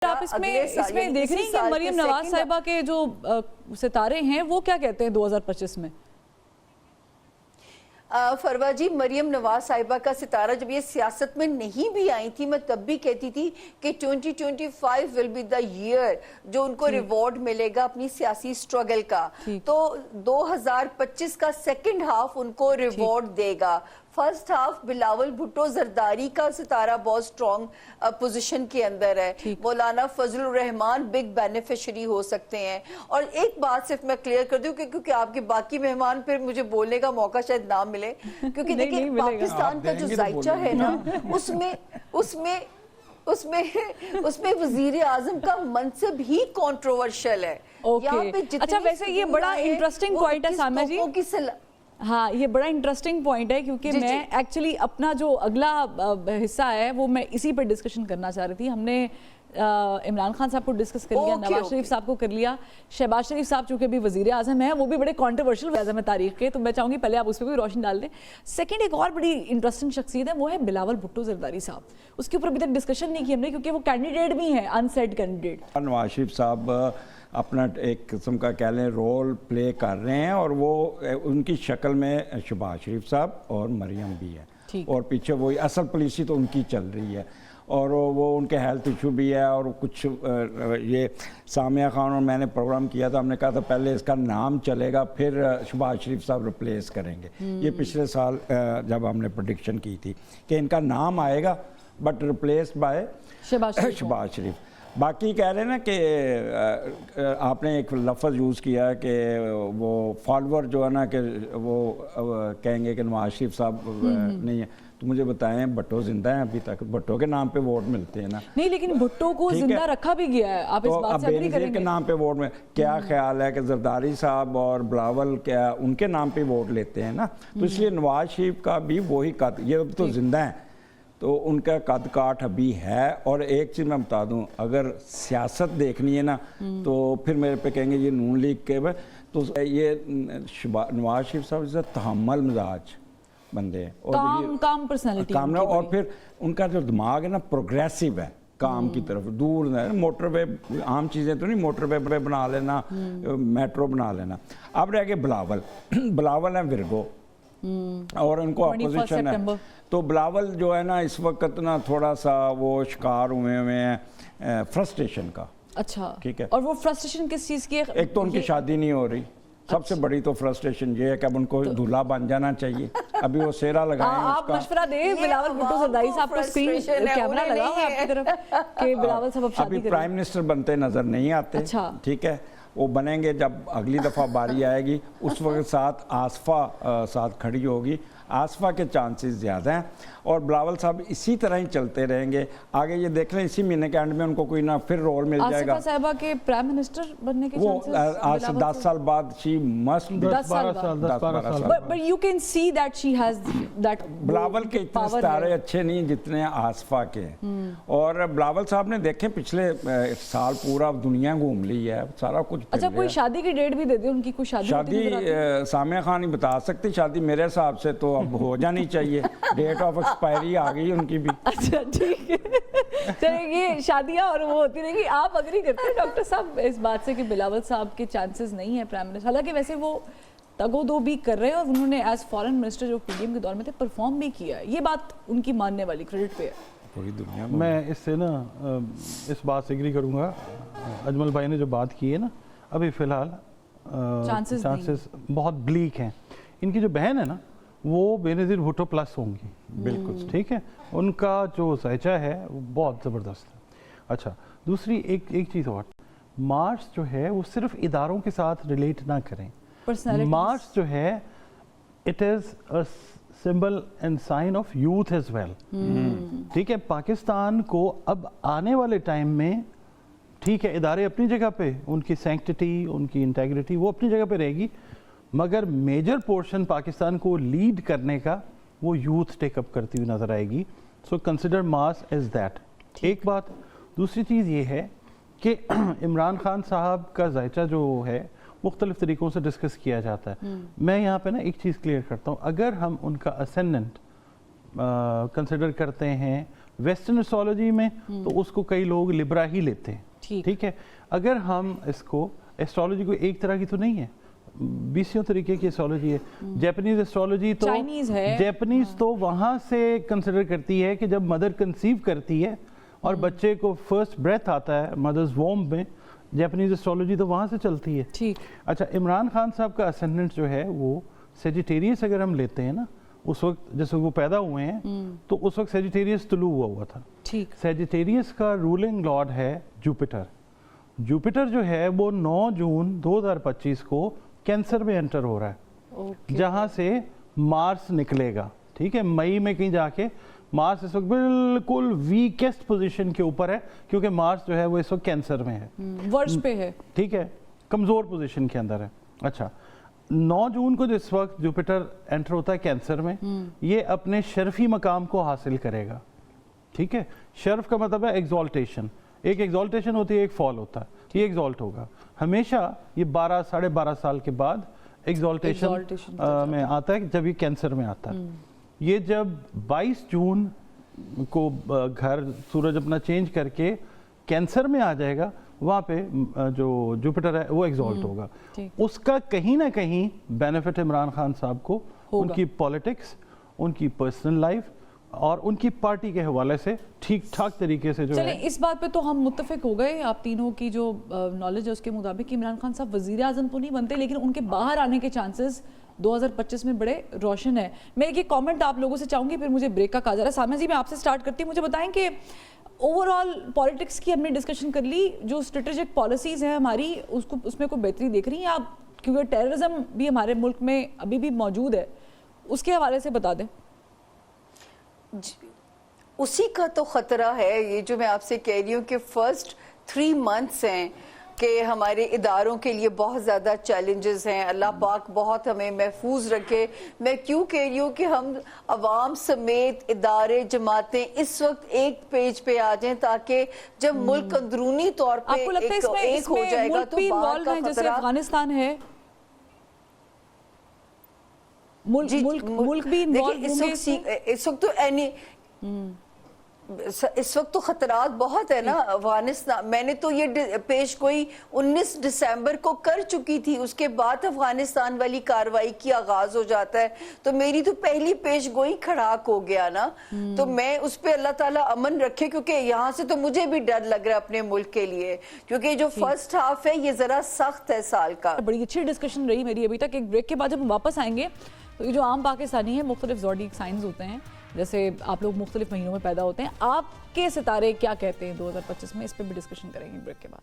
आप इसमें देख रही हैं कि मरियम नवाज साहिबा के जो सितारे हैं वो क्या कहते हैं 2025 में? फरवा जी, मरियम नवाज साहिबा का सितारा जब ये सियासत में नहीं भी आई थी, मैं तब भी कहती थी कि 2025 विल बी द ईयर जो उनको रिवॉर्ड मिलेगा अपनी सियासी स्ट्रगल का। तो 2025 का सेकंड हाफ उनको रिवॉर्ड देगा। फर्स्ट हाफ बिलावल भुट्टो जरदारी का सितारा बहुत स्ट्रॉन्ग पोजीशन के अंदर है। मौलाना फजलुर रहमान बिग बेनिफिशियरी हो सकते हैं। और एक बात सिर्फ मैं क्लियर कर दूं क्योंकि आपके बाकी मेहमान फिर मुझे बोलने का मौका शायद ना मिले, क्योंकि देखिए पाकिस्तान का जो जायचा है ना उसमें वजीर आजम का मनसब ही कंट्रोवर्शियल है। यहाँ पे अच्छा, वैसे ये बड़ा इंटरेस्टिंग पॉइंट है सामिया जी। हाँ, ये बड़ा इंटरेस्टिंग पॉइंट है क्योंकि मैं एक्चुअली अपना जो अगला हिस्सा है वो मैं इसी पर डिस्कशन करना चाह रही थी। हमने इमरान खान साहब को डिस्कस कर लिया, नवाज शरीफ साहब को कर लिया, शहबाज शरीफ साहब चूंकि भी वजीर आजम है, वो भी बड़े कॉन्ट्रोवर्शियल आजम है तारीख के, तो मैं चाहूँगी पहले आप उस पर भी रोशनी डाल दें। सेकंड एक और बड़ी इंटरेस्टिंग शख्सियत है, वो है बिलावल भुट्टो जरदारी साहब। उसके ऊपर अभी तक डिस्कशन नहीं की हमने क्योंकि वो कैंडिडेट भी हैं, अनसेट कैंडिडेट। नवाज शरीफ साहब अपना एक किस्म का कह लें रोल प्ले कर रहे हैं और वो उनकी शक्ल में शहबाज शरीफ साहब और मरियम भी है और पीछे वही असल पॉलिसी तो उनकी चल रही है और वो उनके हेल्थ इशू भी है। और कुछ ये सामिया खान और मैंने प्रोग्राम किया था, हमने कहा था पहले इसका नाम चलेगा फिर शहबाज शरीफ साहब रिप्लेस करेंगे। ये पिछले साल जब हमने प्रेडिक्शन की थी कि इनका नाम आएगा बट रिप्लेस बाय शहबाज शरीफ। बाकी कह रहे हैं ना कि आपने एक लफ्ज़ यूज़ किया कि वो फॉलोअर जो है ना कि वो कहेंगे कि नवाज शरीफ साहब नहीं है, तो मुझे बताएं भुट्टो जिंदा है अभी तक? भुट्टो के नाम पे वोट मिलते हैं ना? नहीं, लेकिन भुट्टो को जिंदा रखा भी गया है। आप इस बात से एग्री करेंगे? के नाम पे वोट में क्या ख्याल है कि जरदारी साहब और बिलावल क्या उनके नाम पे वोट लेते हैं ना, तो इसलिए नवाज शरीफ का भी वही कद, ये तो जिंदा है तो उनका कद काठ अभी है। और एक चीज़ मैं बता दूं, अगर सियासत देखनी है ना तो फिर मेरे पे कहेंगे ये नून लीग के तो ये नवाज शरीफ साहब जैसे तहम्मुल मिजाज बंदे हैं और काम पर्सनालिटी और फिर उनका जो दिमाग है ना प्रोग्रेसिव है काम की तरफ, दूर मोटरवे आम चीज़ें तो नहीं, मोटरवे बना लेना, मेट्रो बना लेना। अब रह गए बिलावल है विरगो और उनको अपोजिशन है। तो बिलावल जो है ना इस वक्त ना थोड़ा सा वो शिकार हुए हैं फ्रस्ट्रेशन का। अच्छा, ठीक है। और वो फ्रस्ट्रेशन किस चीज़ की है? एक तो उनकी शादी नहीं हो रही, सबसे बड़ी तो फ्रस्ट्रेशन ये है कि अब उनको दूल्हा बन जाना चाहिए। अभी वो सेहरा लगाए आप मशवरा दें बिलावल भुट्टो जरदारी साहब को, स्क्रीन कैमरा लगा हुआ है आपकी तरफ कि बिलावल साहब अब शादी अभी प्राइम मिनिस्टर बनते नजर नहीं आते। अच्छा, ठीक है, वो बनेंगे जब अगली दफ़ा बारी आएगी, उस वक्त साथ आसफा साथ खड़ी होगी। आसफा के चांसेस ज़्यादा हैं और बिलावल साहब इसी तरह ही चलते रहेंगे आगे। ये देख लें इसी महीने के एंड में उनको कोई ना फिर रोल मिल जाएगा। आसिफा साहिबा के प्राइम मिनिस्टर बनने के वो आज से 10 साल बाद शी मस्ट 10 साल but you can see that she has that. Bilawal के इतने सितारे अच्छे नहीं जितने आसफा के। और बिलावल साहब ने देखे पिछले साल पूरा दुनिया घूम ली है, सारा कुछ। अच्छा, कोई शादी की डेट भी दे दे उनकी? कोई शादी सामिया खान ही बता सकती शादी, मेरे हिसाब से तो अब हो जानी चाहिए। डेट ऑफ एक्सपायरी आ गई उनकी भी। अच्छा, ठीक है, चलिए ये शादियां और वो होती रहेंगी। आप अग्री करते हैं डॉक्टर साहब इस बात से कि बिलावल साहब के चांसेस नहीं है प्राइम मिनिस्टर? हालांकि वैसे वो तगो-दो भी कर रहे हैं और उन्होंने एज फॉरेन मिनिस्टर जो पीडीएम के दौर में थे परफॉर्म भी किया है, ये बात उनकी मानने वाली, क्रेडिट पे है पूरी दुनिया में। मैं इससे ना इस बात से एग्री करूंगा, अजमल भाई ने जो बात की है ना, अभी फिलहाल चांसेस बहुत ब्लीक हैं। इनकी जो बहन है ना वो बेनज़ीर भुट्टो प्लस होंगी, बिल्कुल ठीक है, उनका जो जायचा है वो बहुत ज़बरदस्त है। अच्छा, दूसरी एक चीज़ और, मार्च जो है वो सिर्फ इदारों के साथ रिलेट ना करें। मार्च जो है it is a symbol and sign of youth as well. ठीक है, पाकिस्तान को अब आने वाले टाइम में, ठीक है, इदारे अपनी जगह पे, उनकी सैंक्टिटी, उनकी इंटेग्रिटी वो अपनी जगह पे रहेगी, मगर मेजर पोर्शन पाकिस्तान को लीड करने का वो यूथ टेकअप करती हुई नजर आएगी। So consider mass as that. एक बात। दूसरी चीज़ ये है कि इमरान खान साहब का जायचा जो है मुख्तलिफ तरीक़ों से डिस्कस किया जाता है। मैं यहाँ पे ना एक चीज़ क्लियर करता हूँ, अगर हम उनका असेंडेंट कंसिडर करते हैं वेस्टर्न एस्ट्रोलॉजी में तो उसको कई लोग लिब्रा ही लेते हैं, ठीक है। अगर हम इसको, एस्ट्रोलॉजी को एक तरह की तो नहीं है, 20 तरीके की एस्ट्रोलॉजी है। जापानीज एस्ट्रोलॉजी तो चाइनीज है, जापानीज तो वहाँ से कंसिडर करती है कि जब मदर कंसीव करती है और बच्चे को फर्स्ट ब्रेथ आता है मदर्स वोम में, जापानीज एस्ट्रोलॉजी तो वहाँ से चलती है। ठीक। अच्छा, इमरान खान साहब का असेंडेंट जो है वो सेजिटेरियस अगर हम लेते हैं ना, उस वक्त जैसे वो पैदा हुए हैं तो उस वक्त सेजिटेरियस तुलू हुआ था। ठीक। सेजिटेरियस का रूलिंग लॉर्ड है जुपिटर। जुपिटर जो है वो 9 जून 2025 को कैंसर में एंटर हो रहा है, जहां से मार्स निकलेगा, ठीक है। मई में कहीं जाके मार्स इस वक्त बिल्कुल वीकेस्ट पोजीशन के ऊपर है, क्योंकि मार्स जो है वो इस वक्त कैंसर में है, वर्ष पे है, ठीक है, कमजोर पोजीशन के अंदर है। अच्छा, 9 जून को जिस वक्त जुपिटर एंटर होता है कैंसर में, ये अपने शर्फी मकाम को हासिल करेगा, ठीक है। शर्फ का मतलब है एग्जॉल्टेशन, एक एग्जॉल्टेशन होती है, एक फॉल होता है, ये एग्जॉल्ट होगा हमेशा। ये 12 साढ़े 12 साल के बाद एग्जॉल्टेशन में आता है, जब ये कैंसर में आता है। ये जब 22 जून को घर सूरज अपना चेंज करके कैंसर में आ जाएगा, वहाँ पे जो जुपिटर है वो एग्जॉल्ट होगा। उसका कहीं ना कहीं बेनिफिट इमरान खान साहब को उनकी पॉलिटिक्स, उनकी पर्सनल लाइफ और उनकी पार्टी के हवाले से ठीक ठाक तरीके से जो चले, है। इस बात पे तो हम मुत्तफिक हो गए, आप तीनों की जो नॉलेज है उसके मुताबिक इमरान खान साहब वजीर आजम तो नहीं बनते, लेकिन उनके बाहर आने के चांसेस 2025 में बड़े रोशन है। मैं एक कमेंट आप लोगों से चाहूंगी, फिर मुझे ब्रेक का कहा जा रहा है। सामना जी, मैं आपसे स्टार्ट करती हूँ, मुझे बताएं कि ओवरऑल पॉलिटिक्स की हमने डिस्कशन कर ली, जो स्ट्रेटेजिक पॉलिसीज़ हैं हमारी, उसको उसमें कोई बेहतरी देख रही हैं आप? क्योंकि टेररिज्म भी हमारे मुल्क में अभी भी मौजूद है, उसके हवाले से बता दें। उसी का तो खतरा है, ये जो मैं आपसे कह रही हूँ कि फर्स्ट 3 मंथ्स हैं कि हमारे इदारों के लिए बहुत ज़्यादा चैलेंजेस हैं। अल्लाह पाक बहुत हमें महफूज रखे। मैं क्यों कह रही हूँ कि हम अवाम समेत इदारे, जमातें इस वक्त एक पेज पे आ जाएं, ताकि जब मुल्क अंदरूनी तौर पे आपको लगता है एक हो जाएगा तो बाहर का जैसे खतरा, अफगानिस्तान है, मुल्क भी इन्वॉल्व होंगे इस वक्त तो इस वक्त तो खतरात बहुत है ना अफगानिस्तान। मैंने तो ये पेश गोई 19 दिसंबर को कर चुकी थी, उसके बाद अफगानिस्तान वाली कार्रवाई की आगाज हो जाता है, तो मेरी तो पहली पेश गोई खड़ाक हो गया ना। तो मैं उस पे अल्लाह ताला अमन रखे, क्योंकि यहाँ से तो मुझे भी डर लग रहा है अपने मुल्क के लिए, क्योंकि जो फर्स्ट हाफ है ये जरा सख्त है साल का। बड़ी अच्छी डिस्कशन रही मेरी अभी तक। एक ब्रेक के बाद जब हम वापस आएंगे तो ये जो आम पाकिस्तानी है, मुख्तलिफ ज़ोडिक साइंस होते हैं, जैसे आप लोग मुख्तलिफ महीनों में पैदा होते हैं, आपके सितारे क्या कहते हैं 2025 में, इस पर भी डिस्कशन करेंगे ब्रेक के बाद।